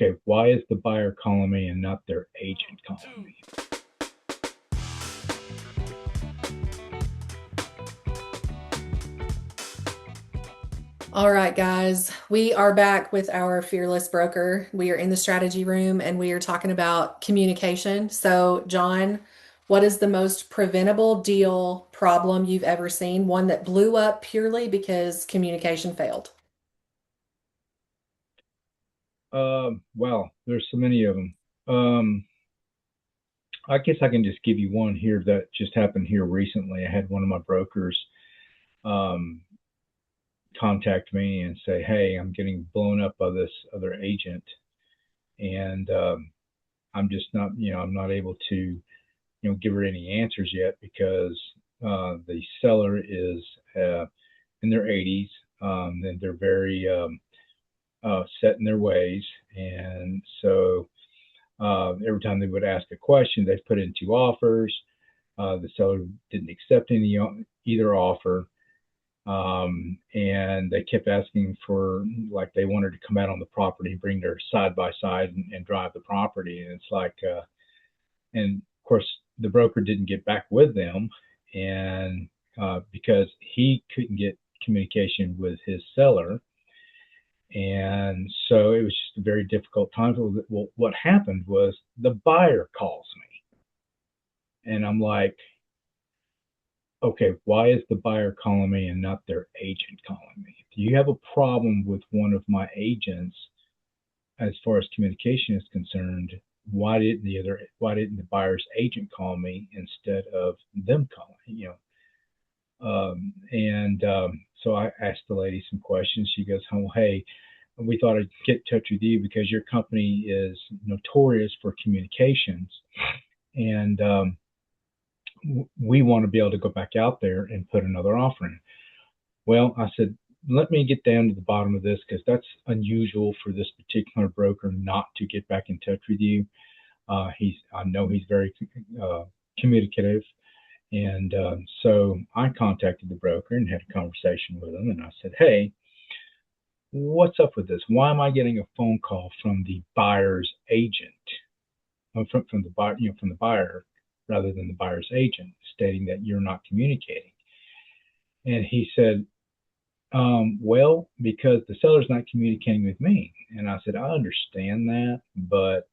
Okay, why is the buyer calling me and not their agent calling me? All right, guys, we are back with our fearless broker. We are in the strategy room and we are talking about communication. So, Jon, what is the most preventable deal problem you've ever seen? One that blew up purely because communication failed. Well, there's so many of them. I guess I can just give you one here that just happened here recently. I had one of my brokers um, contact me and say, "Hey, I'm getting blown up by this other agent, and I'm just not, I'm not able to, give her any answers yet because the seller is in their 80s, and they're very set in their ways, and so every time they would ask a question, they'd put in two offers. The seller didn't accept either offer, and they kept asking for, like, they wanted to come out on the property, bring their side by side, and drive the property. And it's like, and of course, the broker didn't get back with them, and because he couldn't get communication with his seller. And so it was just a very difficult time. Well, what happened was the buyer calls me, and I'm like, okay, why is the buyer calling me and not their agent calling me? If you have a problem with one of my agents as far as communication is concerned, why didn't the buyer's agent call me instead of them calling? So I asked the lady some questions. She goes, "Oh, hey, we thought I'd get in touch with you because your company is notorious for communications, and we want to be able to go back out there and put another offer in." Well, I said, let me get down to the bottom of this because that's unusual for this particular broker not to get back in touch with you. I know he's very communicative. And so I contacted the broker and had a conversation with him. And I said, "Hey, what's up with this? Why am I getting a phone call from the buyer's agent, from the buyer, from the buyer rather than the buyer's agent, stating that you're not communicating?" And he said, "Well, because the seller's not communicating with me." And I said, "I understand that, but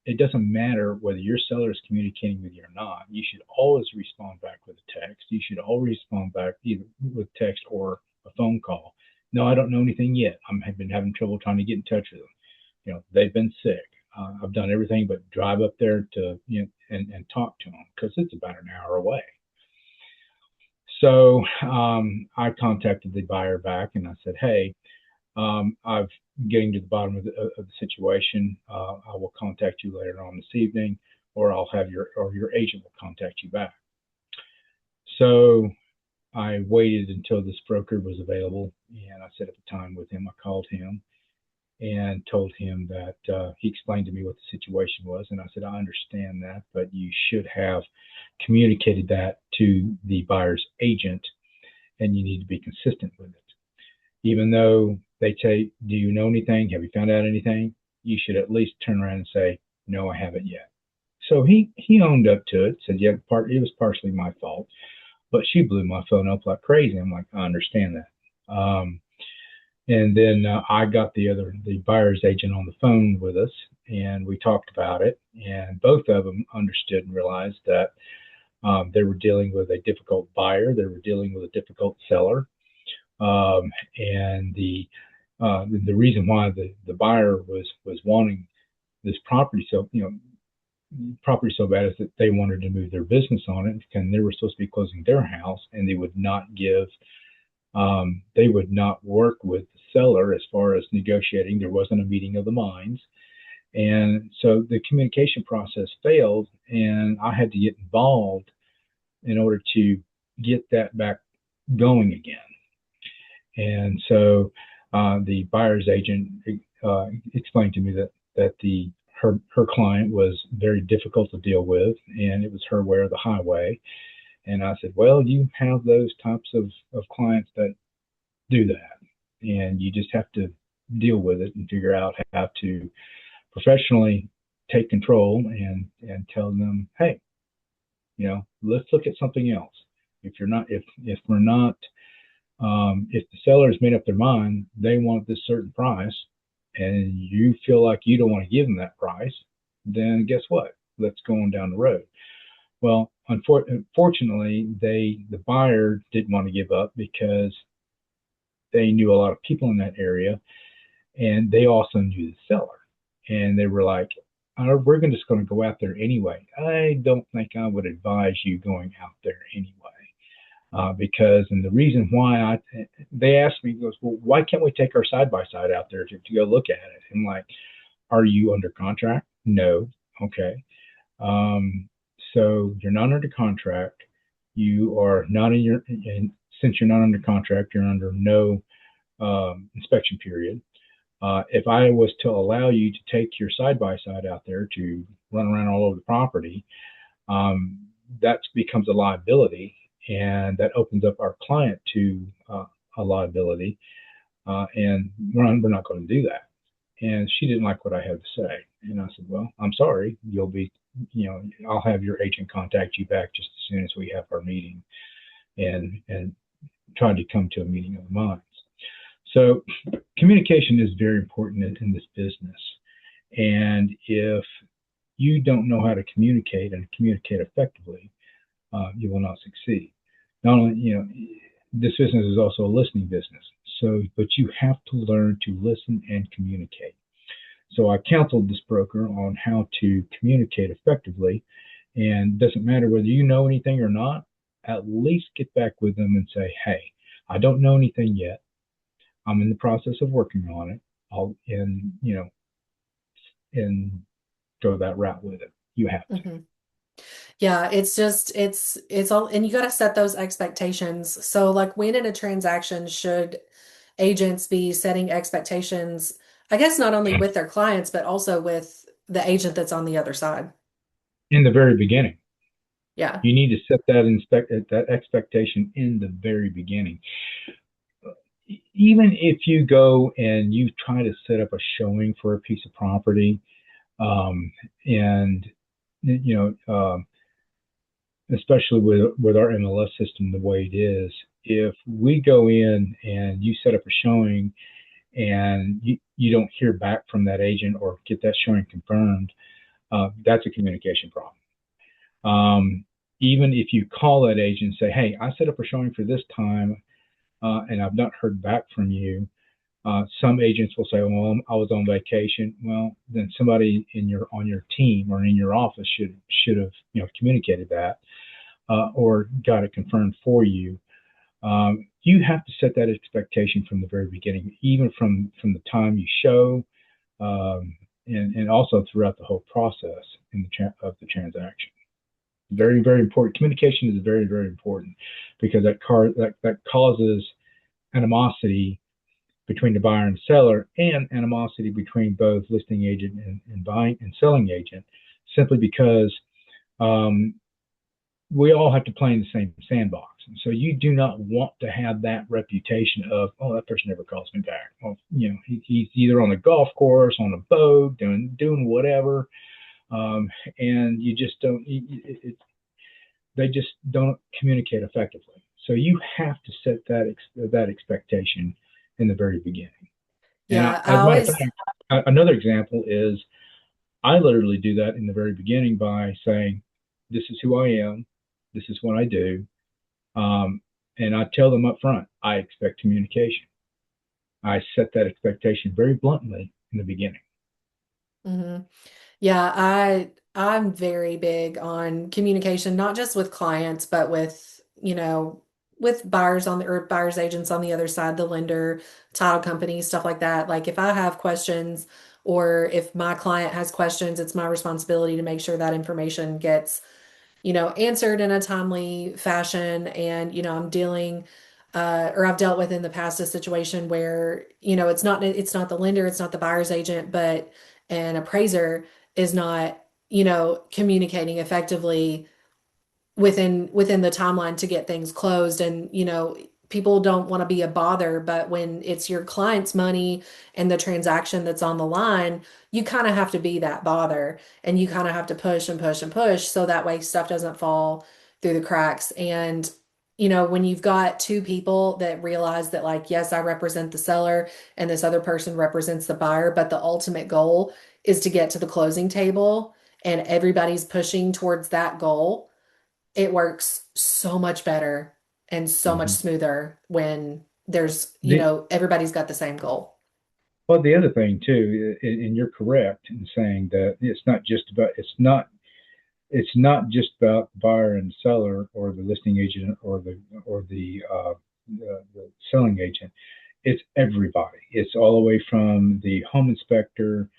it doesn't matter whether your seller is communicating with you or not. You should always respond back with a text. You should always respond back either with text or a phone call. No, I don't know anything yet. I've been having trouble trying to get in touch with them. They've been sick. I've done everything but drive up there to, and talk to them because it's about an hour away." So I contacted the buyer back and I said, "Hey, I'm getting to the bottom of the situation. I will contact you later on this evening, or your agent will contact you back." So I waited until this broker was available, and I set up a time with him. I called him and told him that he explained to me what the situation was, and I said, "I understand that, but you should have communicated that to the buyer's agent, and you need to be consistent with it. Even though they say, 'Do you know anything? Have you found out anything?' You should at least turn around and say, 'No, I haven't yet.'" So he owned up to it, said, "Yeah, it was partially my fault, but she blew my phone up like crazy." I'm like, "I understand that." And then I got the buyer's agent on the phone with us, and we talked about it, and both of them understood and realized that they were dealing with a difficult buyer, they were dealing with a difficult seller, and the reason why the buyer was wanting this property so bad is that they wanted to move their business on it, and they were supposed to be closing their house, and they would not work with the seller as far as negotiating. There wasn't a meeting of the minds, and so the communication process failed, and I had to get involved in order to get that back going again. And so the buyer's agent explained to me that her client was very difficult to deal with, and it was her way or the highway. And I said, "Well, you have those types of clients that do that, and you just have to deal with it and figure out how to professionally take control and tell them, hey, let's look at something else. If you're not, if we're not, if the seller has made up their mind, they want this certain price, and you feel like you don't want to give them that price, then guess what? Let's go on down the road. Well, unfortunately, the buyer didn't want to give up because they knew a lot of people in that area, and they also knew the seller, and they were like, we're just going to go out there anyway. I don't think I would advise you going out there anyway. Because, and the reason why they asked me, goes, well, why can't we take our side by side out there to go look at it? I'm like, are you under contract? No. Okay. So you're not under contract. You are not and since you're not under contract, you're under no inspection period. If I was to allow you to take your side by side out there to run around all over the property, that becomes a liability, and that opens up our client to a liability, and we're not going to do that. And she didn't like what I had to say, and I said, well, I'm sorry. You'll be, I'll have your agent contact you back just as soon as we have our meeting, and try to come to a meeting of the minds. So communication is very important in this business. And if you don't know how to communicate and communicate effectively, you will not succeed. Not only, this business is also a listening business. So, but you have to learn to listen and communicate. So I counseled this broker on how to communicate effectively. And it doesn't matter whether you know anything or not, at least get back with them and say, hey, I don't know anything yet. I'm in the process of working on it. And go that route with it. You have to. Mm-hmm. Yeah, it's all, and you got to set those expectations. So like when in a transaction, should agents be setting expectations, I guess not only with their clients, but also with the agent that's on the other side? In the very beginning, Yeah. you need to set that expectation in the very beginning. Even if you go and you try to set up a showing for a piece of property, and especially with our MLS system the way it is, if we go in and you set up a showing and you don't hear back from that agent or get that showing confirmed, that's a communication problem. Even if you call that agent and say, hey, I set up a showing for this time, and I've not heard back from you. Some agents will say, well, I was on vacation. Well, then somebody on your team or in your office should have communicated that, or got it confirmed for you. You have to set that expectation from the very beginning, even from the time you show, and also throughout the whole process of the transaction. Very, very important. Communication is very, very important, because that causes animosity between the buyer and seller, and animosity between both listing agent and buying and selling agent, simply because we all have to play in the same sandbox. And so you do not want to have that reputation of, oh, that person never calls me back. Well, he's either on a golf course, on a boat, doing whatever, and you just don't. They just don't communicate effectively. So you have to set that expectation in the very beginning. Yeah, And as a matter of fact, another example is I literally do that in the very beginning by saying, this is who I am, this is what I do, and I tell them up front, I expect communication. I set that expectation very bluntly in the beginning. Mm-hmm. Yeah, I'm very big on communication, not just with clients, but with buyers or buyers agents on the other side, the lender, title companies, stuff like that. Like if I have questions or if my client has questions, it's my responsibility to make sure that information gets, answered in a timely fashion. And, I'm dealing, or I've dealt with in the past a situation where, it's not the lender, it's not the buyer's agent, but an appraiser is not, communicating effectively within the timeline to get things closed. And, people don't want to be a bother, but when it's your client's money and the transaction that's on the line, you kind of have to be that bother and you kind of have to push and push and push so that way stuff doesn't fall through the cracks. And when you've got two people that realize that, like, yes, I represent the seller and this other person represents the buyer, but the ultimate goal is to get to the closing table and everybody's pushing towards that goal, it works so much better and so much Mhm. smoother when there's, The, everybody's got the same goal. well, the other thing too, and you're correct in saying that it's not just about the buyer and seller or the listing agent or the selling agent. It's everybody. It's all the way from the home inspector,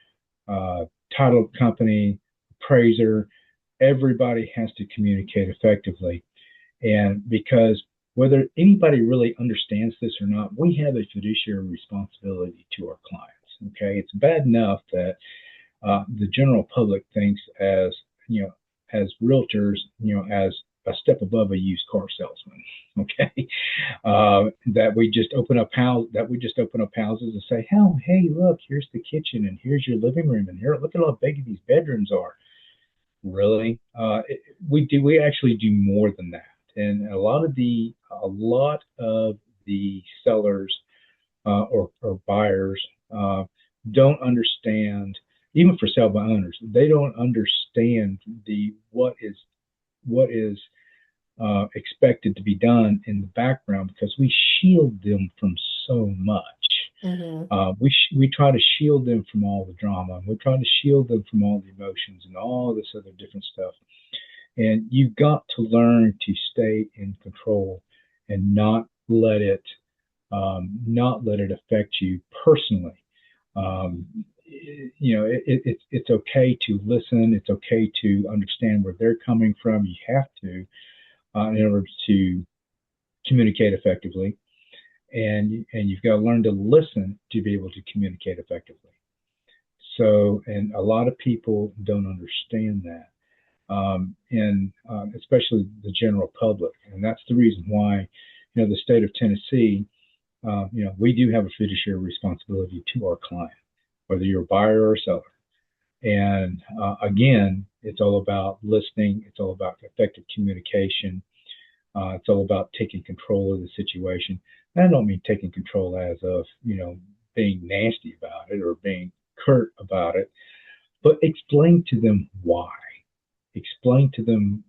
uh, title company, appraiser. Everybody has to communicate effectively. And because whether anybody really understands this or not, we have a fiduciary responsibility to our clients. Okay, it's bad enough that the general public thinks as realtors, as a step above a used car salesman. Okay, that we just open up houses and say, "Oh, hey, look, here's the kitchen and here's your living room and here, look at how big these bedrooms are." Really, we actually do more than that, and a lot of the sellers or buyers don't understand, even for sale by owners, they don't understand the what is expected to be done in the background because we shield them from so much. Hmm. We try to shield them from all the drama. We try to shield them from all the emotions and all this other different stuff. And you've got to learn to stay in control and not let it affect you personally. Um, it's okay to listen. It's okay to understand where they're coming from. You have to in order to communicate effectively, and you've got to learn to listen to be able to communicate effectively. So, and a lot of people don't understand that, and especially the general public, and that's the reason why, the state of Tennessee, we do have a fiduciary responsibility to our client, whether you're a buyer or a seller. And again, it's all about listening. It's all about effective communication. It's all about taking control of the situation. And I don't mean taking control as of, being nasty about it or being curt about it, but explain to them why. Explain to them,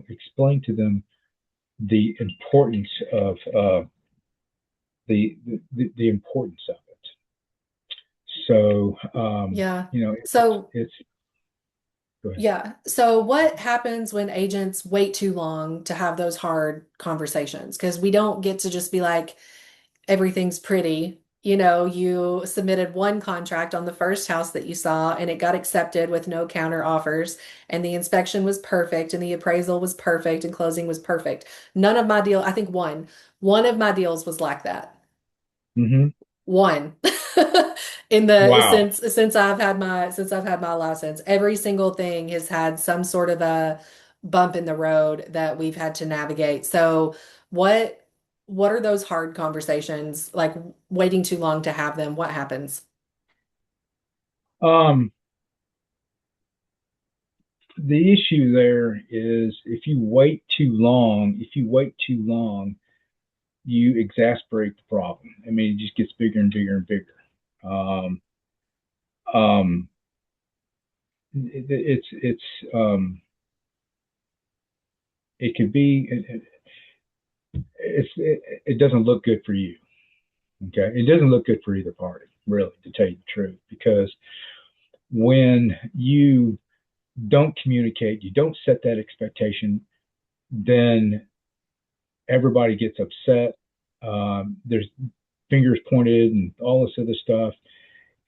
explain to them the importance of the importance of it. So, Yeah. it's So, it's go ahead. yeah. So, what happens when agents wait too long to have those hard conversations? Because we don't get to just be like, everything's pretty. You submitted one contract on the first house that you saw, and it got accepted with no counter offers, and the inspection was perfect, and the appraisal was perfect, and closing was perfect. None of my deal, I think one of my deals was like that. Hmm. One. In the Wow. since I've had my license, every single thing has had some sort of a bump in the road that we've had to navigate. So what what are those hard conversations like, waiting too long to have them? What happens? Um, the issue there is if you wait too long, you exasperate the problem. I mean, it just gets bigger and bigger and bigger. Um, um, it's it could be it doesn't look good for you. Okay, it doesn't look good for either party, really, to tell you the truth, because when you don't communicate, you don't set that expectation, then everybody gets upset. There's fingers pointed and all this other stuff.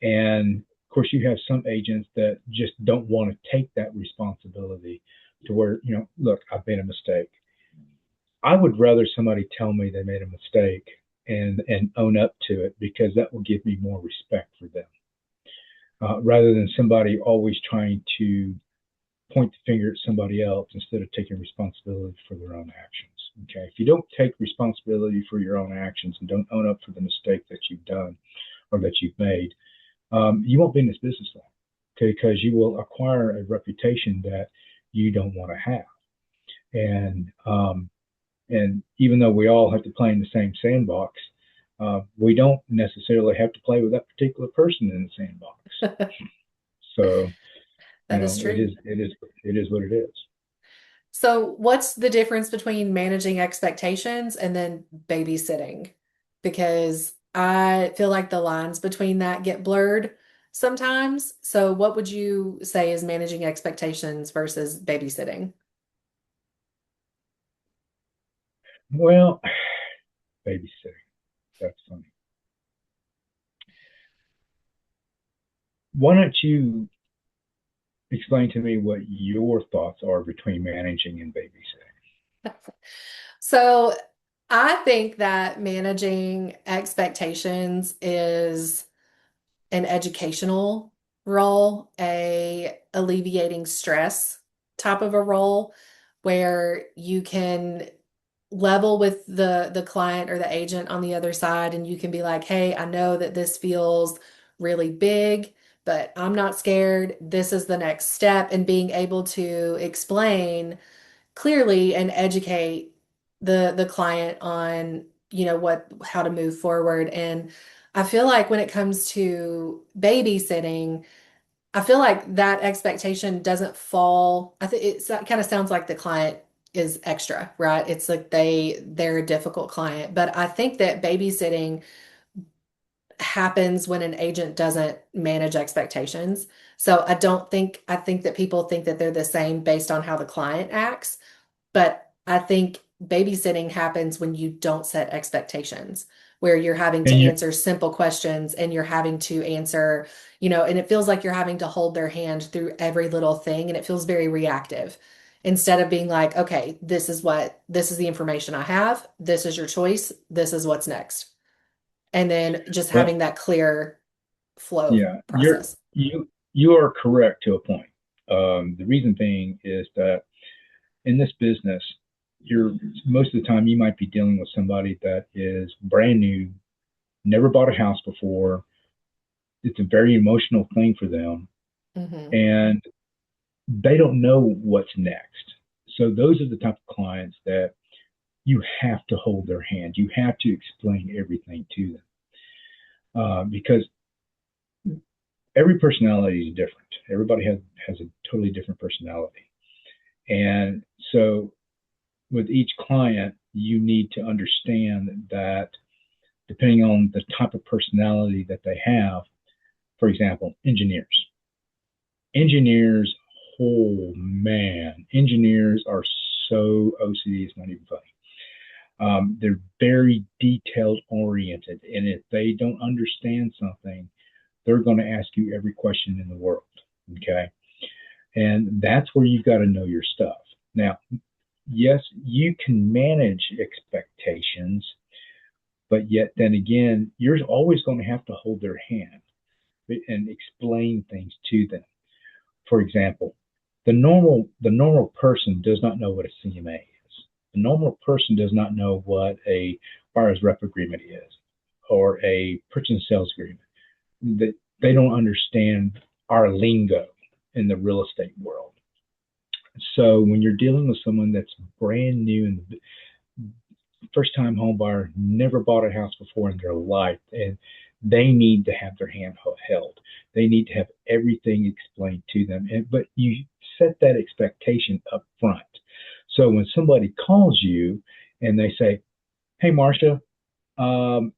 And of course, you have some agents that just don't want to take that responsibility to where, look, I've made a mistake. I would rather somebody tell me they made a mistake and own up to it, because that will give me more respect for them, rather than somebody always trying to point the finger at somebody else instead of taking responsibility for their own actions. Okay. If you don't take responsibility for your own actions and don't own up for the mistake that you've done or that you've made, you won't be in this business long. Okay. Because you will acquire a reputation that you don't want to have. And even though we all have to play in the same sandbox, we don't necessarily have to play with that particular person in the sandbox. So, That is true. it is what it is. So, what's the difference between managing expectations and then babysitting? Because I feel like the lines between that get blurred sometimes. So, what would you say is managing expectations versus babysitting? Well, babysitting. That's funny. Why don't you explain to me what your thoughts are between managing and babysitting? So, I think that managing expectations is an educational role, a alleviating stress type of a role where you can level with the client or the agent on the other side and you can be like, "Hey, I know that this feels really big, but I'm not scared. This is the next step." And being able to explain clearly and educate the client on, what how to move forward. And I feel like when it comes to babysitting, I feel like that expectation doesn't fall. I think it kind of sounds like the client is extra, right? It's like they're a difficult client. But I think that babysitting happens when an agent doesn't manage expectations. So I think that people think that they're the same based on how the client acts. But I think babysitting happens when you don't set expectations, where you're having to And you, answer simple questions and you're having to answer, and it feels like you're having to hold their hand through every little thing and it feels very reactive instead of being like, okay, this is the information I have. This is your choice. This is what's next. And then just well, having that clear flow yeah, process. you are correct to a point. The reason being is that in this business, you're most of the time you might be dealing with somebody that is brand new, never bought a house before. It's a very emotional thing for them, Hmm. and they don't know what's next. So those are the type of clients that you have to hold their hand. You have to explain everything to them because every personality is different. Everybody has a totally different personality, and so with each client, you need to understand that depending on the type of personality that they have, for example, engineers, oh man, engineers are so OCD, it's not even funny. They're very detailed oriented, and if they don't understand something, they're going to ask you every question in the world. Okay. And that's where you've got to know your stuff. Now, yes, you can manage expectations, but yet then again, you're always going to have to hold their hand and explain things to them. For example, the normal person does not know what a CMA is. The normal person does not know what a buyer's rep agreement is or a purchase and sales agreement. That they don't understand our lingo in the real estate world. So when you're dealing with someone that's brand new and first time home buyer, never bought a house before in their life, and they need to have their hand held. They need to have everything explained to them. But you set that expectation up front. So when somebody calls you and they say, "Hey, Marcia, um,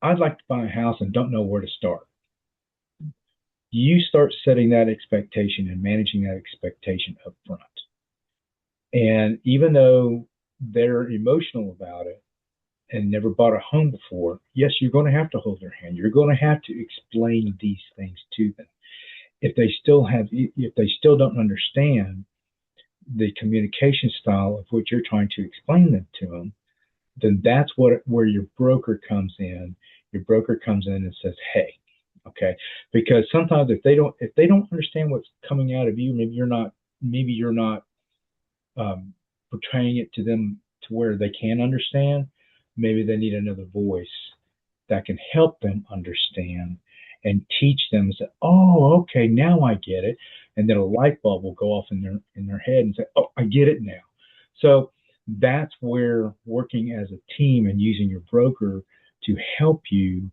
I'd like to buy a house and don't know where to start," you start setting that expectation and managing that expectation up front. And even though they're emotional about it and never bought a home before, yes, you're going to have to hold their hand. You're going to have to explain these things to them. If they still don't understand the communication style of what you're trying to explain them to them, then that's where your broker comes in. Your broker comes in and says, "Hey, okay," because sometimes if they don't understand what's coming out of you, maybe you're not um, portraying it to them to where they can understand. Maybe they need another voice that can help them understand and teach them. Say, oh, okay, now I get it. And then a light bulb will go off in their head and say, oh, I get it now. So that's where working as a team and using your broker to help you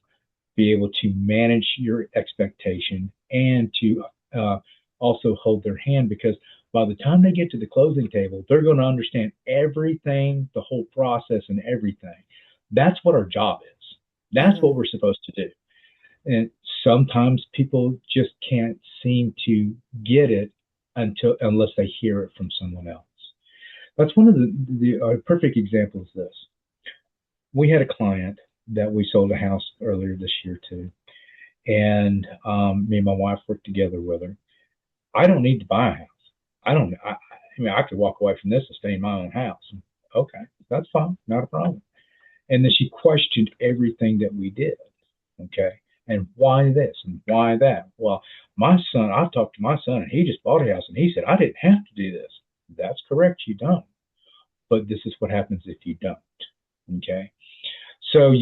be able to manage your expectation and to uh, also hold their hand, because by the time they get to the closing table, they're going to understand everything, the whole process and everything. That's what our job is. That's Mm-hmm. what we're supposed to do. And sometimes people just can't seem to get it unless they hear it from someone else. That's one of the perfect examples of this. We had a client that we sold a house earlier this year to, and me and my wife worked together with her. I don't need to buy a house. I don't. I mean, I could walk away from this and stay in my own house. Okay, that's fine, not a problem. And then she questioned everything that we did. Okay, and why this and why that? Well, my son, I talked to my son, and he just bought a house, and he said I didn't have to do this. That's correct, you don't. But this is what happens if you don't. Okay. So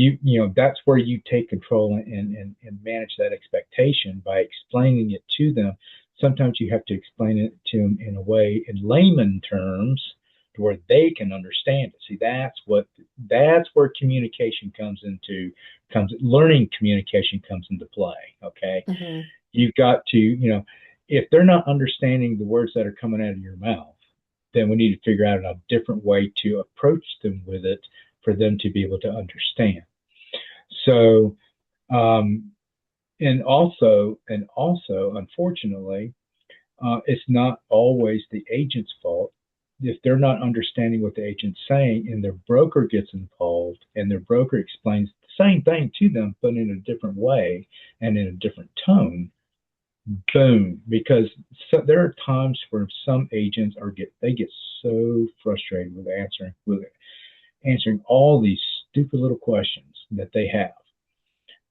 that's where you take control and manage that expectation by explaining it to them. Sometimes you have to explain it to them in a way in layman terms to where they can understand it. See, that's where communication learning communication comes into play. Okay. Mm-hmm. You've got to, if they're not understanding the words that are coming out of your mouth, then we need to figure out a different way to approach them with it for them to be able to understand. So, and also, unfortunately, it's not always the agent's fault. If they're not understanding what the agent's saying and their broker gets involved and their broker explains the same thing to them, but in a different way and in a different tone, boom. Because there are times where some agents get so frustrated with answering all these stupid little questions that they have.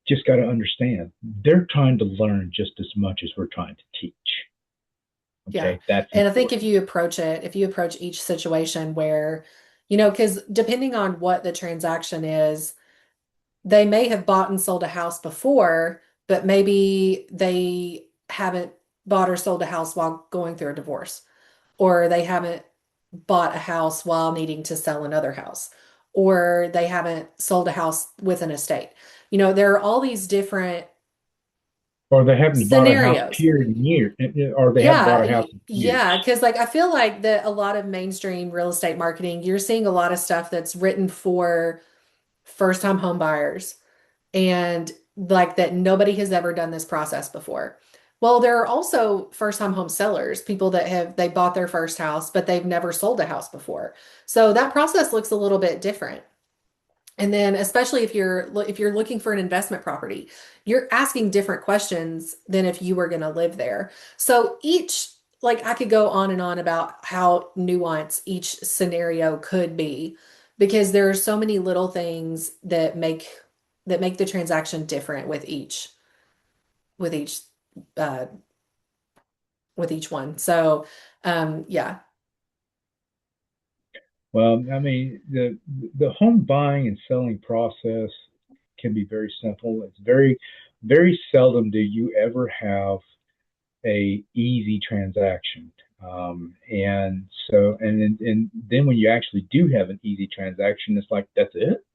Just got to understand they're trying to learn just as much as we're trying to teach. Yeah. Okay, that's And I think important. if you approach each situation where, because depending on what the transaction is, they may have bought and sold a house before, but maybe they haven't bought or sold a house while going through a divorce, or they haven't bought a house while needing to sell another house, or they haven't sold a house with an estate. There are all these different Or they haven't bought a house scenarios. period in years, or they haven't bought Yeah, a house in yeah, years. because like I feel like that a lot of mainstream real estate marketing, you're seeing a lot of stuff that's written for first-time home buyers and like that nobody has ever done this process before. Well, there are also first-time home sellers, people that they bought their first house, but they've never sold a house before. So that process looks a little bit different. And then especially if you're looking for an investment property, you're asking different questions than if you were going to live there. So each like I could go on and on about how nuanced each scenario could be because there are so many little things that make the transaction different with each uh with each one. So yeah. Well, I mean, the home buying and selling process can be very simple. It's very, very seldom do you ever have a easy transaction. And then when you actually do have an easy transaction, it's like, that's it?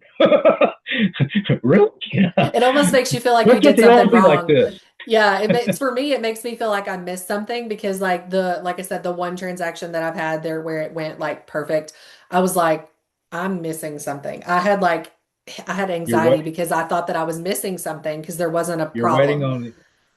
Really? It almost makes you feel like Why you can't did they all something be like wrong. this? Yeah, for me, it makes me feel like I missed something because like I said, the one transaction that I've had there where it went like perfect, I was like, I'm missing something. I had You're anxiety wait, because I thought that I was missing something because there wasn't a you're waiting problem. on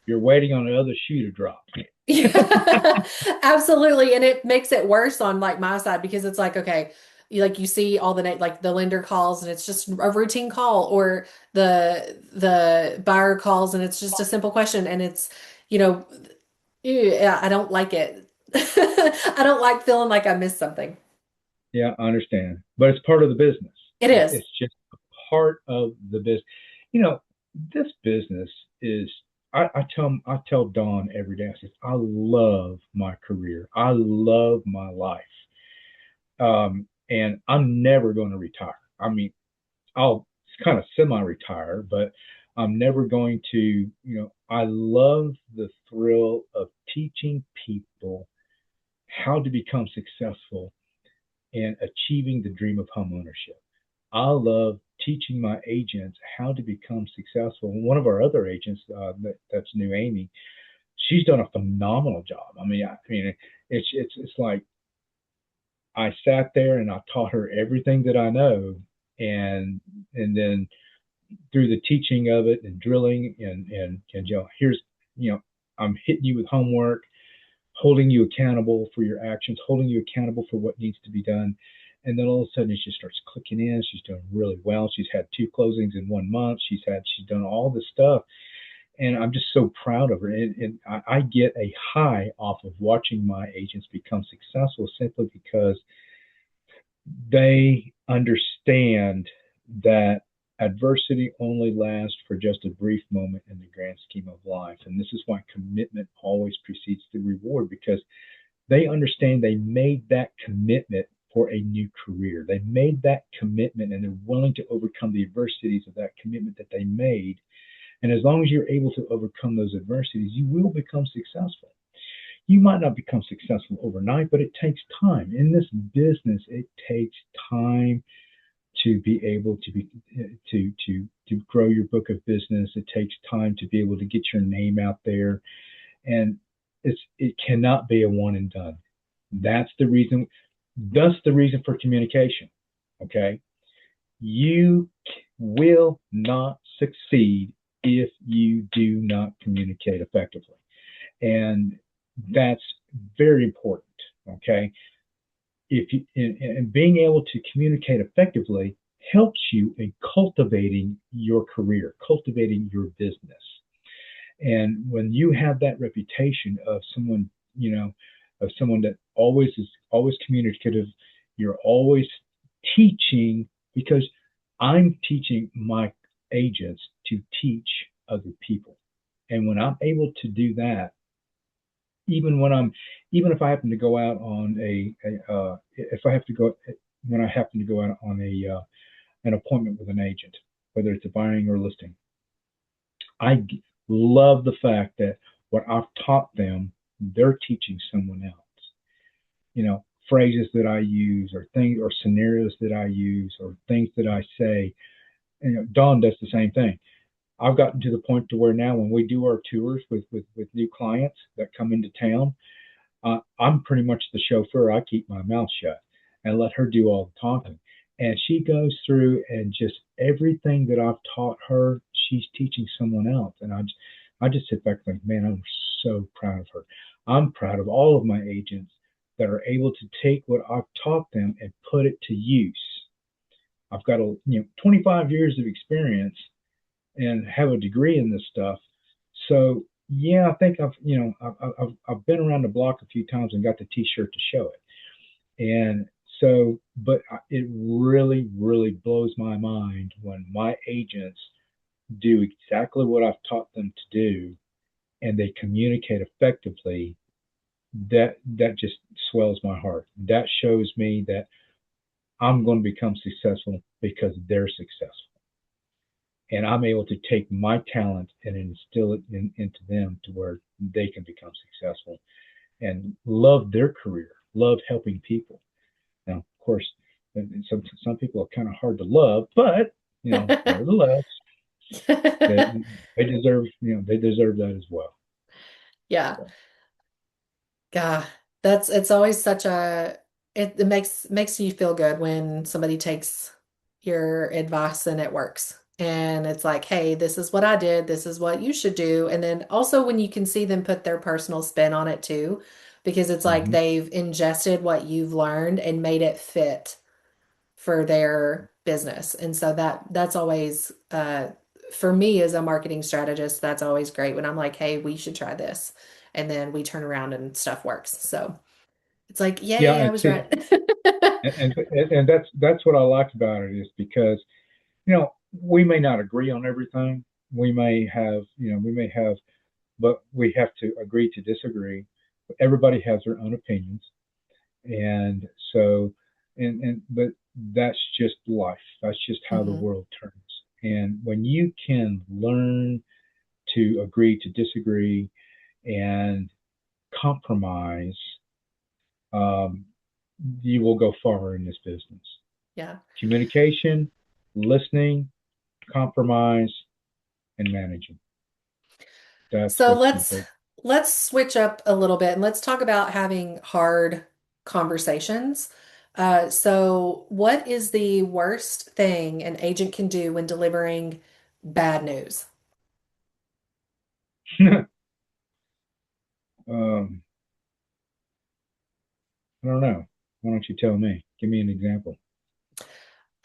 you're waiting on the other shoe to drop. Yeah, absolutely. And it makes it worse on like my side because it's like, okay, you see all like the lender calls and it's just a routine call or the buyer calls and it's just a simple question and it's, you know, yeah, I don't like it. I don't like feeling like I missed something. Yeah, I understand, but it's part of the business. It It's, is. it's just a part of the business. You know, this business is. I tell Dawn every day. I said, I love my career. I love my life. And I'm never going to retire. I mean, I'll kind of semi-retire, but I'm never going to, I love the thrill of teaching people how to become successful and achieving the dream of home ownership. I love teaching my agents how to become successful. One of our other agents, that's new, Amy, she's done a phenomenal job. I mean, it's like I sat there and I taught her everything that I know, and then through the teaching of it and drilling and here's I'm hitting you with homework, holding you accountable for your actions, holding you accountable for what needs to be done. And then all of a sudden it just starts clicking in. She's doing really well. She's had 2 closings in 1 month. She's done all this stuff. And I'm just so proud of her. And I get a high off of watching my agents become successful simply because they understand that adversity only lasts for just a brief moment in the grand scheme of life. And this is why commitment always precedes the reward, because they understand they made that commitment for a new career. They made that commitment and they're willing to overcome the adversities of that commitment that they made. And as long as you're able to overcome those adversities, you will become successful. You might not become successful overnight, but it takes time. In this business, it takes time to be able to grow your book of business. It takes time to be able to get your name out there, and it cannot be a one and done. That's the reason. That's the reason for communication. Okay, you will not succeed if you do not communicate effectively, and that's very important. Okay, if you and being able to communicate effectively helps you in cultivating your career, cultivating your business. And when you have that reputation of someone, of someone that always communicative, you're always teaching, because I'm teaching my agents to teach other people. And when I'm able to do that, even if I happen to go out on if I have to go when I happen to go out on an appointment with an agent, whether it's a buying or listing, I love the fact that what I've taught them, they're teaching someone else. Phrases that I use, or things, or scenarios that I use, or things that I say. Dawn does the same thing. I've gotten to the point to where now when we do our tours with new clients that come into town, I'm pretty much the chauffeur. I keep my mouth shut and let her do all the talking. And she goes through and just everything that I've taught her, she's teaching someone else. And I just sit back and think, man, I'm so proud of her. I'm proud of all of my agents that are able to take what I've taught them and put it to use. I've got 25 years of experience and have a degree in this stuff. So yeah, I think I've been around the block a few times and got the T-shirt to show it. And so, but it really, really blows my mind when my agents do exactly what I've taught them to do, and they communicate effectively. That just swells my heart. That shows me that I'm going to become successful because they're successful. And I'm able to take my talent and instill it into them to where they can become successful and love their career, love helping people. Now, of course, some people are kind of hard to love, but nevertheless, they deserve that as well. Yeah. So, Yeah. It's always it makes you feel good when somebody takes your advice and it works. And it's like, hey, this is what I did, this is what you should do. And then also when you can see them put their personal spin on it too, because it's like mm-hmm. they've ingested what you've learned and made it fit for their business. And so that's always for me as a marketing strategist, that's always great when I'm like, hey, we should try this. And then we turn around and stuff works. So it's like, Yeah, yay, I and was see, right. and that's what I like about it, is because we may not agree on everything. We may have, but we have to agree to disagree. Everybody has their own opinions, and so but that's just life. That's just how the Hmm. world turns. And when you can learn to agree to disagree and compromise, um, you will go far in this business. Yeah. Communication, listening, compromise, and managing. That's So what's let's important. let's switch up a little bit and let's talk about having hard conversations. So what is the worst thing an agent can do when delivering bad news? um, I don't know. Why don't you tell me? Give me an example.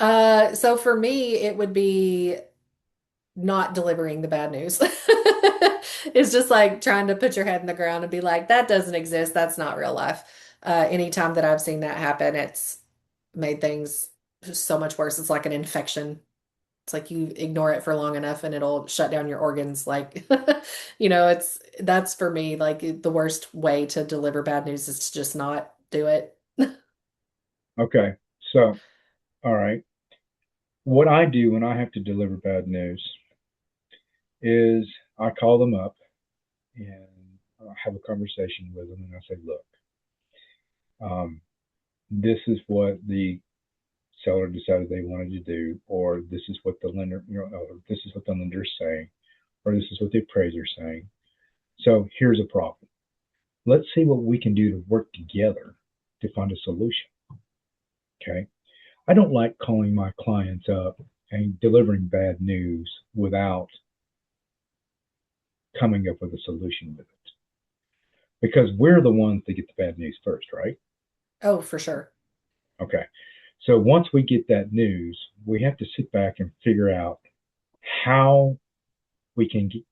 So for me, it would be not delivering the bad news. It's just like trying to put your head in the ground and be like, that doesn't exist. That's not real life. Anytime that I've seen that happen, it's made things just so much worse. It's like an infection. It's like you ignore it for long enough and it'll shut down your organs. Like, that's for me, like the worst way to deliver bad news is to just not do it. Okay. So, all right. What I do when I have to deliver bad news is I call them up and have a conversation with them, and I say, "Look, um, this is what the seller decided they wanted to do, or this is what the lender, or this is what the lender is saying, or this is what the appraiser is saying. So here's a problem. Let's see what we can do to work together to find a solution." Okay. I don't like calling my clients up and delivering bad news without coming up with a solution with it, because we're the ones that get the bad news first, right? Oh, for sure. Okay. So once we get that news, we have to sit back and figure out how we can get,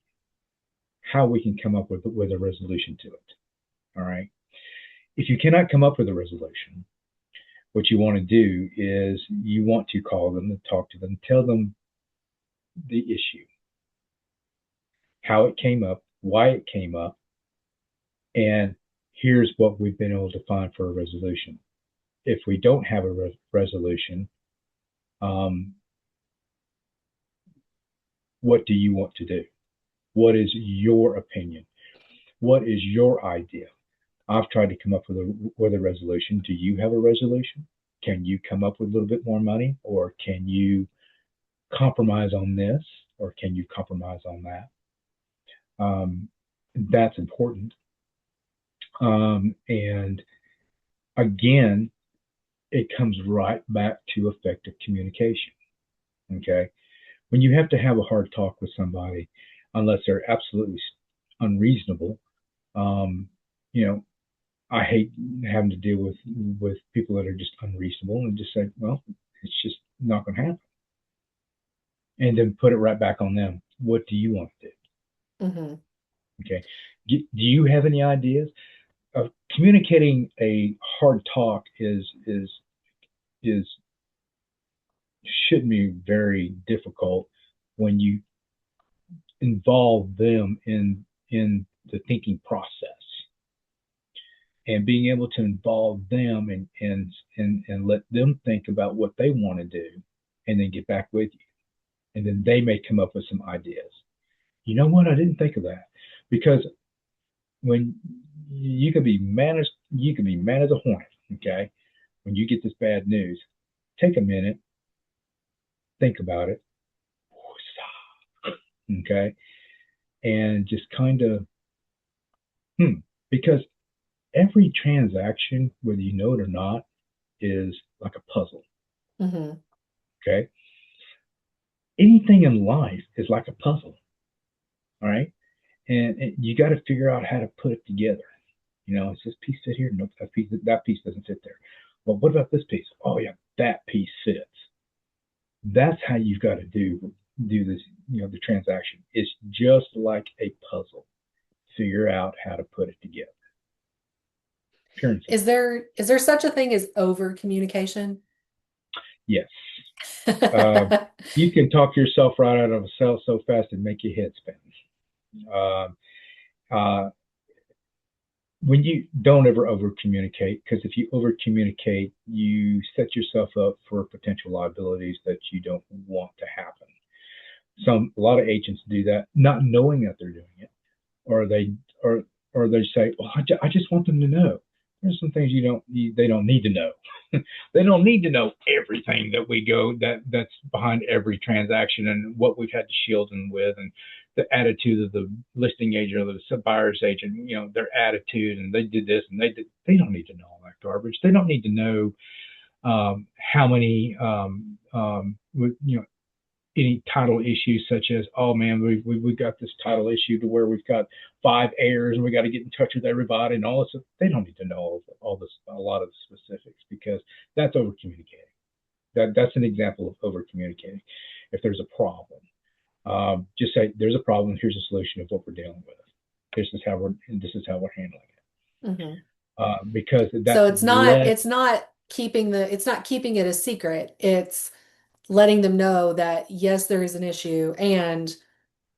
how we can come up with a resolution to it. All right. If you cannot come up with a resolution, what you want to do is you want to call them and talk to them, tell them the issue, how it came up, why it came up, and here's what we've been able to find for a resolution. If we don't have a resolution, um, what do you want to do? What is your opinion? What is your idea? I've tried to come up with a resolution. Do you have a resolution? Can you come up with a little bit more money, or can you compromise on this, or can you compromise on that? That's important. And again, it comes right back to effective communication. Okay. When you have to have a hard talk with somebody, unless they're absolutely unreasonable, um, you know, I hate having to deal with people that are just unreasonable and just say, well, it's just not going to happen, and then put it right back on them. What do you want to do? Hmm. Okay. Do you have any ideas? Communicating a hard talk is shouldn't be very difficult when you involve them in the thinking process, and being able to involve them and let them think about what they want to do, and then get back with you, and then they may come up with some ideas. You know what? I didn't think of that, because when you can be mad as a hornet. Okay, when you get this bad news, take a minute, think about it. Okay, and just kind of because every transaction, whether you know it or not, is like a puzzle. Hmm. Okay, anything in life is like a puzzle. All right, and you got to figure out how to put it together. It's this piece fit here. Nope, that piece doesn't fit there. Well, what about this piece? Oh yeah, that piece fits. That's how you've got to do this. The transaction. It's just like a puzzle. Figure out how to put it together. Pure and Is simple. there such a thing as over communication? Yes. Uh, you can talk yourself right out of a cell so fast and make your head spin. Uh, uh, when you don't ever over communicate, because if you over communicate, you set yourself up for potential liabilities that you don't want to happen. A lot of agents do that, not knowing that they're doing it, or or or they say, "Oh, I just want them to know." There's some things they don't need to know. They don't need to know everything that we go that's behind every transaction and what we've had to shield them with, and the attitude of the listing agent or the buyer's agent. Their attitude, and they did this and they did. They don't need to know all that garbage. They don't need to know how many any title issues, such as, oh man, we've got this title issue to where we've got 5 heirs and we got to get in touch with everybody and all this. They don't need to know all this, a lot of the specifics, because that's over communicating. That's an example of over communicating. If there's a problem, just say there's a problem. Here's a solution of what we're dealing with. This is how we're handling it. Because So that's less. it's not keeping it a secret. It's letting them know that yes, there is an issue and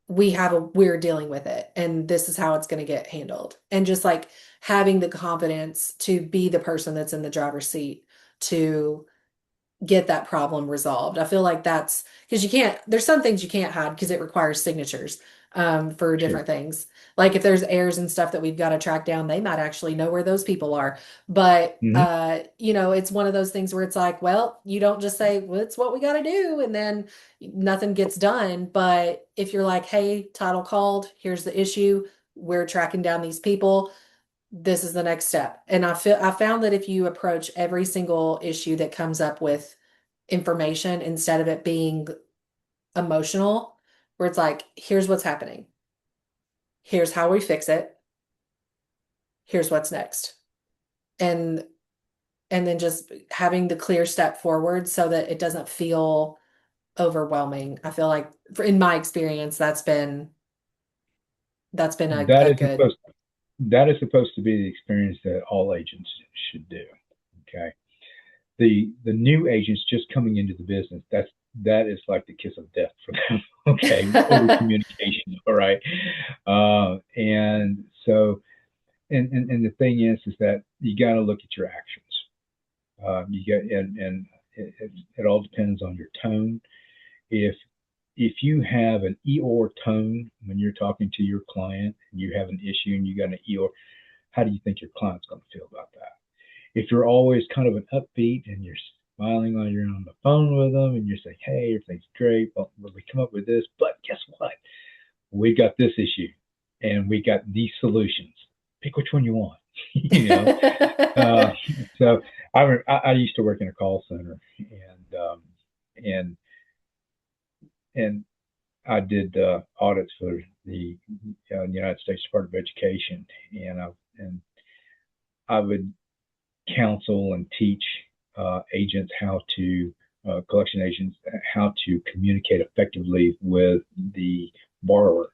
we're dealing with it and this is how it's going to get handled. And just like having the confidence to be the person that's in the driver's seat to get that problem resolved. I feel like that's because there's some things you can't hide because it requires signatures for Sure. different things. Like if there's heirs and stuff that we've got to track down, they might actually know where those people are. But Mm-hmm. it's one of those things where it's like, well, you don't just say, well, it's what we got to do, and then nothing gets done. But if you're like, hey, title called, here's the issue, we're tracking down these people, this is the next step. And I found that if you approach every single issue that comes up with information instead of it being emotional, where it's like, here's what's happening. Here's how we fix it. Here's what's next. And then just having the clear step forward so that it doesn't feel overwhelming. I feel like in my experience that's been That a is good. supposed that is supposed to be the experience that all agents should do. Okay. The new agents just coming into the business, that is like the kiss of death for them. Okay. Over communication. All right. And so, and the thing is that you got to look at your actions. You get, and it all depends on your tone. If you have an Eeyore tone when you're talking to your client and you have an issue and you got an Eeyore, how do you think your client's going to feel about that? If you're always kind of an upbeat and you're smiling while you're on the phone with them and you're saying, hey, everything's great, but we come up with this, but guess what? We got this issue and we got these solutions. Pick which one you want. you know. Uh, so I used to work in a call center, and and I did audits for the United States Department of Education, and I would counsel and teach agents how to collection agents how to communicate effectively with the borrower.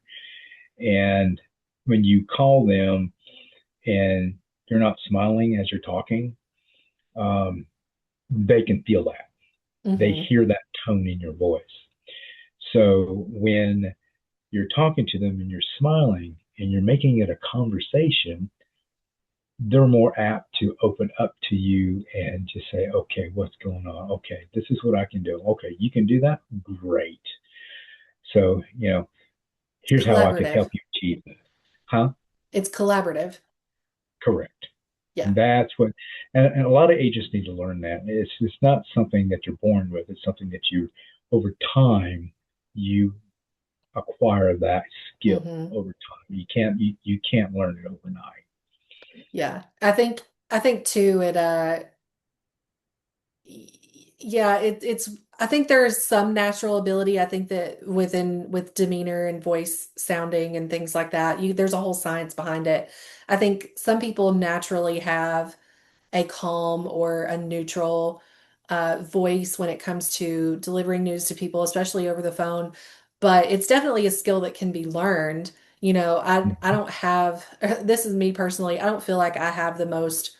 And when you call them and you're not smiling as you're talking, um, they can feel that. They Hmm. hear that tone in your voice. So when you're talking to them and you're smiling and you're making it a conversation, they're more apt to open up to you and just say, okay, what's going on? Okay, this is what I can do. Okay, you can do that? Great. So, here's how I could Collaborative. help you achieve it. Huh? It's collaborative. Correct. Yeah. And that's what, and a lot of agents need to learn that. It's not something that you're born with. It's something that over time, you acquire that skill Hmm. over time. You can't learn it overnight. Yeah. I think too yeah, it's I think there's some natural ability. I think that with demeanor and voice sounding and things like that, there's a whole science behind it. I think some people naturally have a calm or a neutral voice when it comes to delivering news to people, especially over the phone. But it's definitely a skill that can be learned. I don't have, this is me personally, I don't feel like I have the most,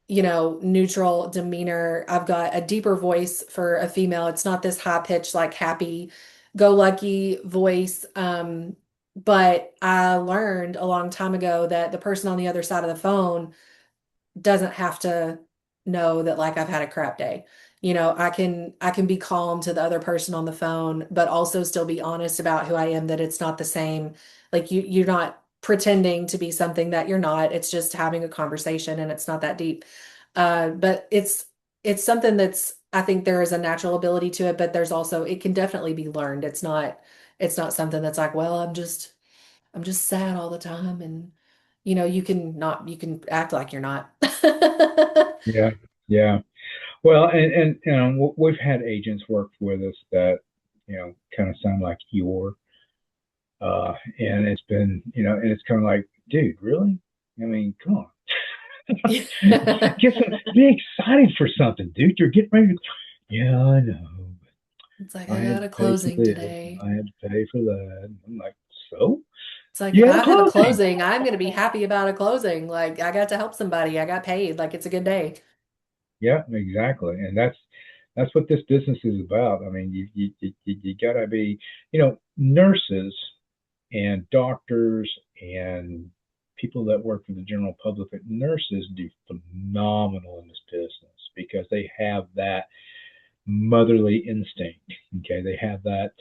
neutral demeanor. I've got a deeper voice for a female. It's not this high pitched, like happy go lucky voice. But I learned a long time ago that the person on the other side of the phone doesn't have to know that like I've had a crap day. I can be calm to the other person on the phone, but also still be honest about who I am, that it's not the same. Like you're not pretending to be something that you're not. It's just having a conversation and it's not that deep. But it's something that's I think there is a natural ability to it, but there's also it can definitely be learned. It's not something that's like, well, I'm just sad all the time and you can act like you're not. Yeah, yeah. Well, and we've had agents work with us that kind of sound like Eeyore, and it's been and it's kind of like, dude, really? I mean, come on, be excited for something, dude. You're getting ready to. Yeah, I know. It's like I I had got to a pay for closing this. today. I had to pay for that. I'm like, so It's like you if had a I have a closing. closing, I'm going to be happy about a closing. Like I got to help somebody. I got paid. Like it's a good day. Yeah, exactly. And that's what this business is about. I mean, you gotta be, nurses and doctors and people that work for the general public, nurses do phenomenal in this business because they have that motherly instinct. Okay, they have that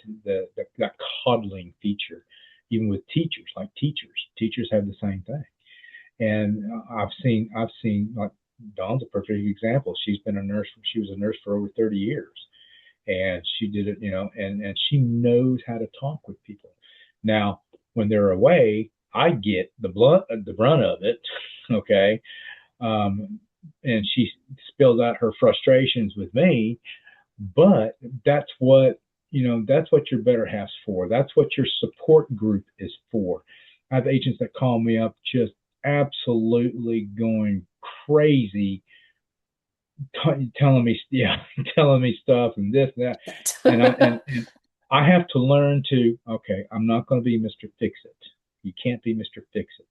coddling feature. Even with teachers, like teachers have the same thing. And I've seen like Dawn's a perfect example. She's been a nurse. She was a nurse for over 30 years, and she did it, and she knows how to talk with people. Now, when they're away, I get the brunt of it, okay, um, and she spills out her frustrations with me. But that's what your better half's for. That's what your support group is for. I have agents that call me up just absolutely going crazy, telling me, yeah, telling me stuff and this and that, and I and, That. and I have to learn to, okay, I'm not going to be Mr. Fix It. You can't be Mr. Fix It,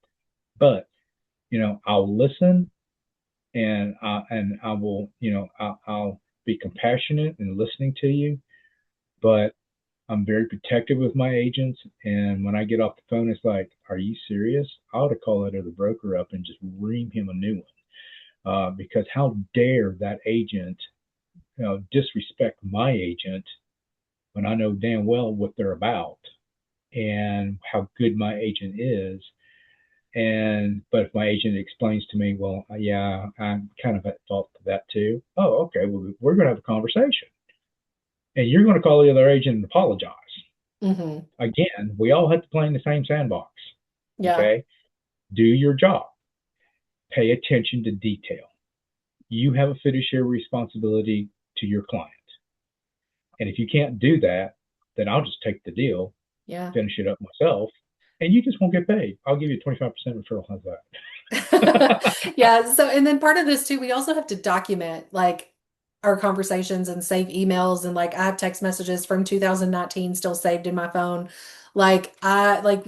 but I'll listen, and I will, I'll be compassionate in listening to you, but I'm very protective with my agents. And when I get off the phone, it's like, are you serious? I ought to call that other broker up and just ream him a new one. Because how dare that agent, disrespect my agent when I know damn well what they're about and how good my agent is. And but if my agent explains to me, well, yeah, I'm kind of at fault for that too. Oh, okay. Well, we're going to have a conversation, and you're going to call the other agent and apologize. Hmm. Again, we all have to play in the same sandbox. Yeah. Okay, do your job. Pay attention to detail. You have a fiduciary responsibility to your client, and if you can't do that, then I'll just take the deal, Yeah. finish it up myself, and you just won't get paid. I'll give you 25% referral. How's that? Yeah. So, and then part of this too, we also have to document like our conversations and save emails. And like I have text messages from 2019 still saved in my phone.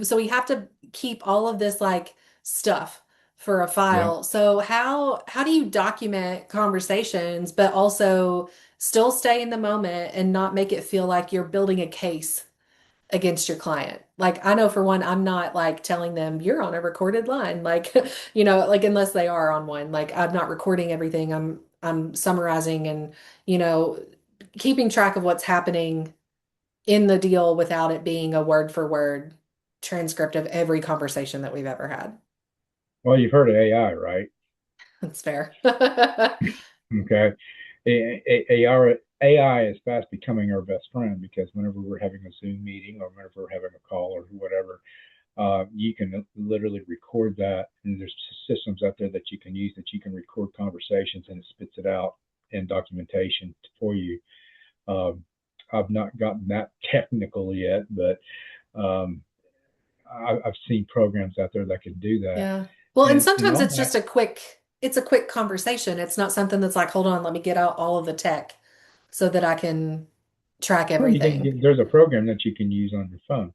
So we have to keep all of this like stuff for a Yeah. file. So how do you document conversations, but also still stay in the moment and not make it feel like you're building a case against your client? Like I know for one, I'm not like telling them you're on a recorded line, like like unless they are on one. Like I'm not recording everything. I'm summarizing and you know keeping track of what's happening in the deal without it being a word for word transcript of every conversation that we've ever had. Well, you've heard of AI, right? That's fair. Okay. AI is fast becoming our best friend because whenever we're having a Zoom meeting or whenever we're having a call or whatever, you can literally record that. And there's systems out there that you can use that you can record conversations and it spits it out in documentation for you. Um, I've not gotten that technical yet, but um, I've seen programs out there that can do that. Yeah. Well, and And sometimes all it's that, just it's a quick conversation. It's not something that's like, hold on, let me get out all of the tech so that I can track well, everything. there's a program that you can use on your phone.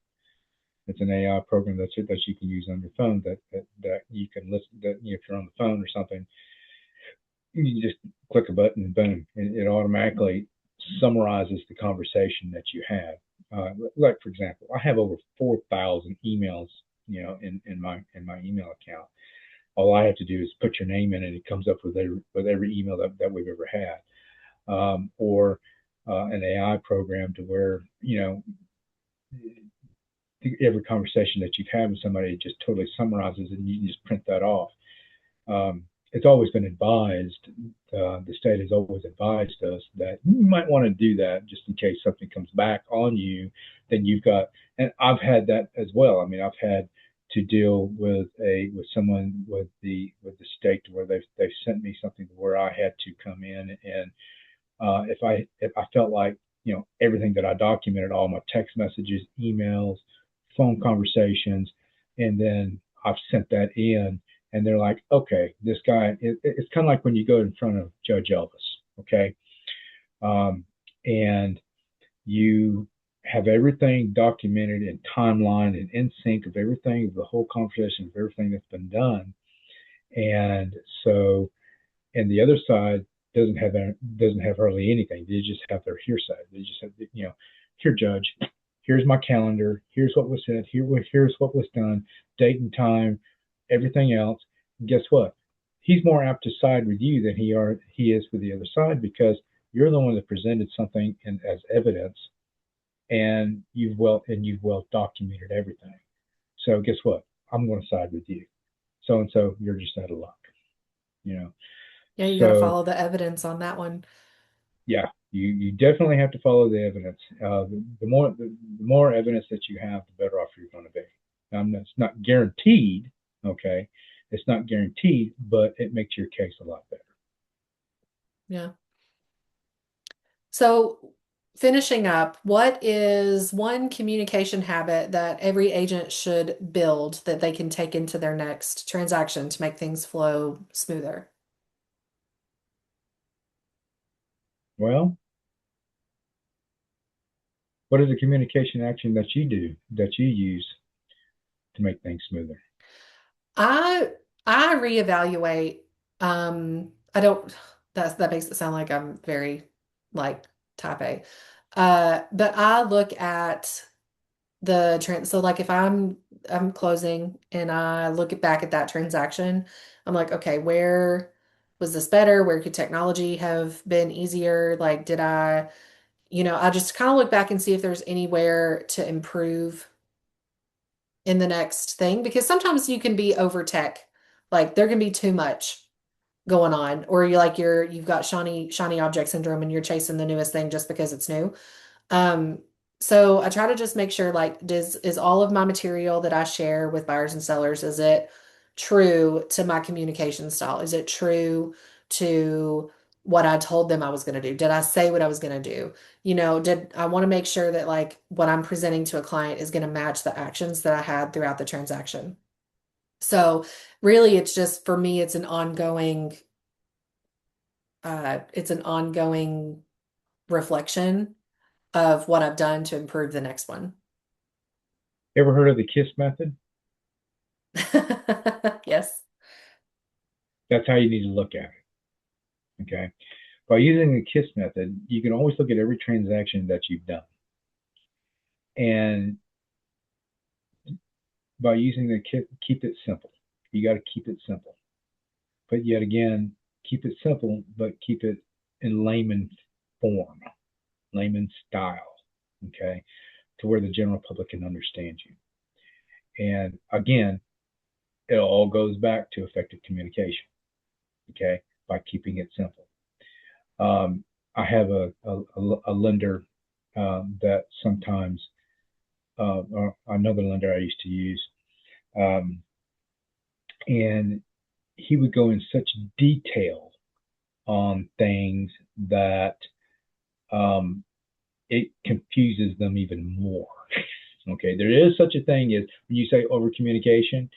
It's an AI program that you can use on your phone that you can listen. That if you're on the phone or something, you just click a button and boom, it automatically summarizes the conversation that you had. like for example, I have over 4,000 emails, in my email account. All I have to do is put your name in, and it comes up with every email that we've ever had, or an AI program to where every conversation that you've had with somebody just totally summarizes it, and you can just print that off. It's always been advised, the state has always advised us that you might want to do that just in case something comes back on you. Then you've got, and I've had that as well. I mean, I've had to deal with someone with the state to where they've sent me something where I had to come in, and if I felt like everything that I documented, all my text messages, emails, phone conversations, and then I've sent that in, and they're like, okay, this guy. It's kind of like when you go in front of Judge Elvis, okay, and you have everything documented and timeline and in sync of everything, of the whole conversation, of everything that's been done, and so and the other side doesn't have hardly anything. They just have their hearsay. They just have, here, judge, here's my calendar, here's what was said, here's what was done, date and time, everything else. And guess what? He's more apt to side with you than he is with the other side, because you're the one that presented something as evidence, and you've well documented everything. So guess what? I'm going to side with you. So and so, you're just out of luck. You know. Yeah, you got to So follow the evidence on that one. yeah, you definitely have to follow the evidence. The more evidence that you have, the better off you're going to be. It's not guaranteed, okay? It's not guaranteed, but it makes your case a lot better. Yeah. So, finishing up, what is one communication habit that every agent should build that they can take into their next transaction to make things flow smoother? Well, what is the communication action that you use to make things smoother? I I reevaluate. I don't that makes it sound like I'm very like type A. But I look at the trend. So like if I'm closing and I look back at that transaction, I'm like, okay, where was this better? Where could technology have been easier? Like, did I just kind of look back and see if there's anywhere to improve in the next thing, because sometimes you can be over tech. Like there can be too much going on, or you've got shiny object syndrome and you're chasing the newest thing just because it's new. Um, so I try to just make sure, like, is all of my material that I share with buyers and sellers, is it true to my communication style? Is it true to what I told them I was going to do? Did I say what I was going to do? Did I want to make sure that like what I'm presenting to a client is going to match the actions that I had throughout the transaction? So really it's just for me, it's an ongoing reflection of what I've done to improve the next one. Ever heard of the KISS method? Yes. That's how you need to look at it. Okay. By using the KISS method, you can always look at every transaction that you've done. And by using the KISS, keep it simple. You got to keep it simple. But yet again, keep it simple, but keep it in layman form, layman style, okay, to where the general public can understand you. And again, it all goes back to effective communication, okay, by keeping it simple. I have a lender that sometimes, or another lender I used to use, um, and he would go in such detail on things that um, it confuses them even more. Okay, there is such a thing as when you say over communication.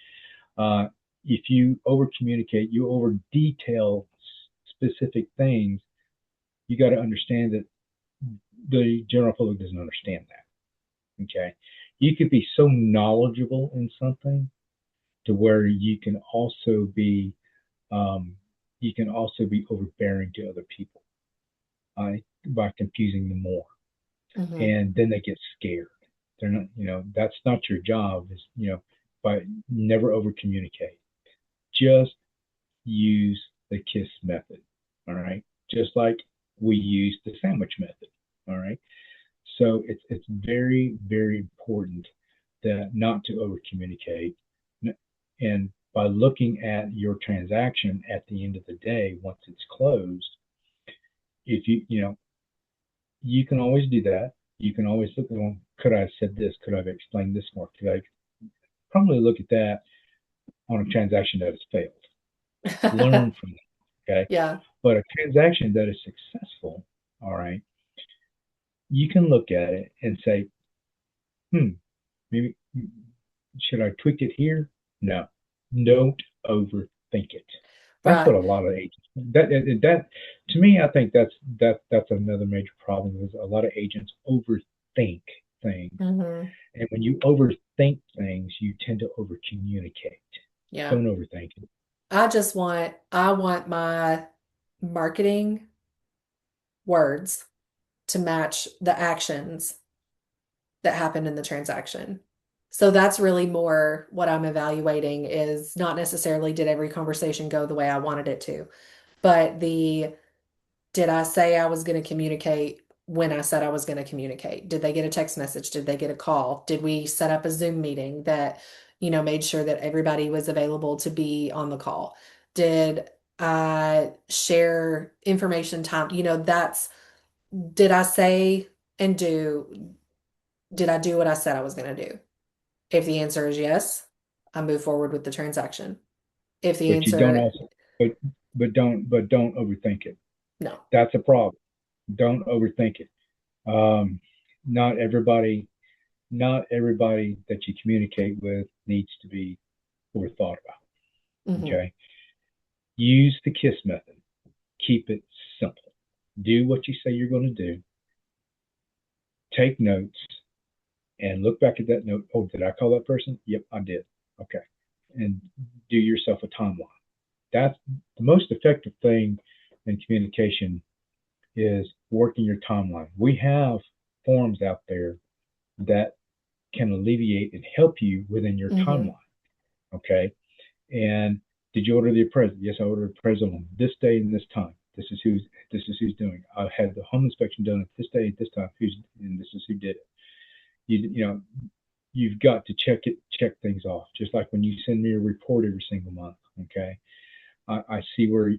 Uh, if you over communicate, you over detail specific things, you got to understand that the general public doesn't understand that. Okay, you could be so knowledgeable in something to where um, you can also be overbearing to other people by confusing them more. Hmm. and then they get scared. They're not, that's not your job. Is by never over communicate. Just use the KISS method. All right, just like we use the sandwich method. All right, so it's very very important that not to over communicate, and by looking at your transaction at the end of the day once it's closed, if you can always do that. You can always look, well, could I have said this? Could I have explained this more? Could I probably look at that on a transaction that has failed? Learn from that, okay? Yeah. But a transaction that is successful, all right, you can look at it and say, maybe should I tweak it here? No, don't overthink it. That's Right. what a lot of agents that to me, I think that's another major problem is a lot of agents overthink things, Hmm. and when you overthink things, you tend to over communicate. Yeah. Don't overthink it. I want my marketing words to match the actions that happened in the transaction. So that's really more what I'm evaluating is not necessarily did every conversation go the way I wanted it to, but did I say I was going to communicate when I said I was going to communicate? Did they get a text message? Did they get a call? Did we set up a Zoom meeting that, made sure that everybody was available to be on the call? Did I share information time? Did I say and do, did I do what I said I was going to do? If the answer is yes, I move forward with the transaction. If the But you don't answer, also, but don't overthink it. no. That's a problem. Don't overthink it. Um, not everybody, not everybody that you communicate with needs to be forethought about. Hmm. Okay, use the KISS method. Keep it simple. Do what you say you're going to do. Take notes and look back at that note. Oh, did I call that person? Yep, I did. Okay, and do yourself a timeline. That's the most effective thing in communication is working your timeline. We have forms out there that can alleviate and help you within your Hmm. timeline. Okay. And did you order the appraisal? Yes, I ordered appraisal on this day and this time. This is who's doing. I had the home inspection done at this day at this time. And this is who did it. You know you've got to check things off. Just like when you send me a report every single month. Okay. I see where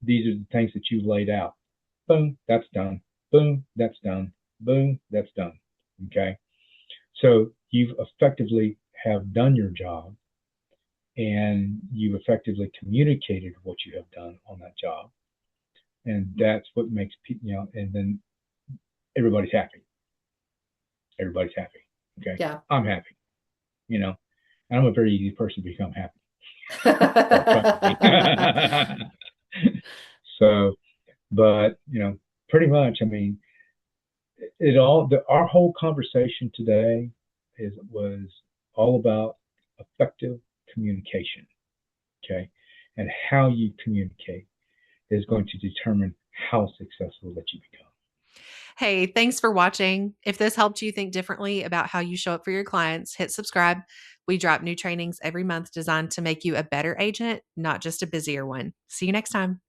these are the things that you've laid out. Boom, that's done. Boom, that's done. Boom, that's done. Okay. So you've effectively have done your job and you've effectively communicated what you have done on that job. And that's what makes people, and then everybody's happy. Everybody's happy. Okay. Yeah. I'm happy, and I'm a very easy person to become happy or try to be. So, but, pretty much, I mean, our whole conversation today was all about effective communication. Okay. And how you communicate is going to determine how successful that you become. Hey, thanks for watching. If this helped you think differently about how you show up for your clients, hit subscribe. We drop new trainings every month designed to make you a better agent, not just a busier one. See you next time.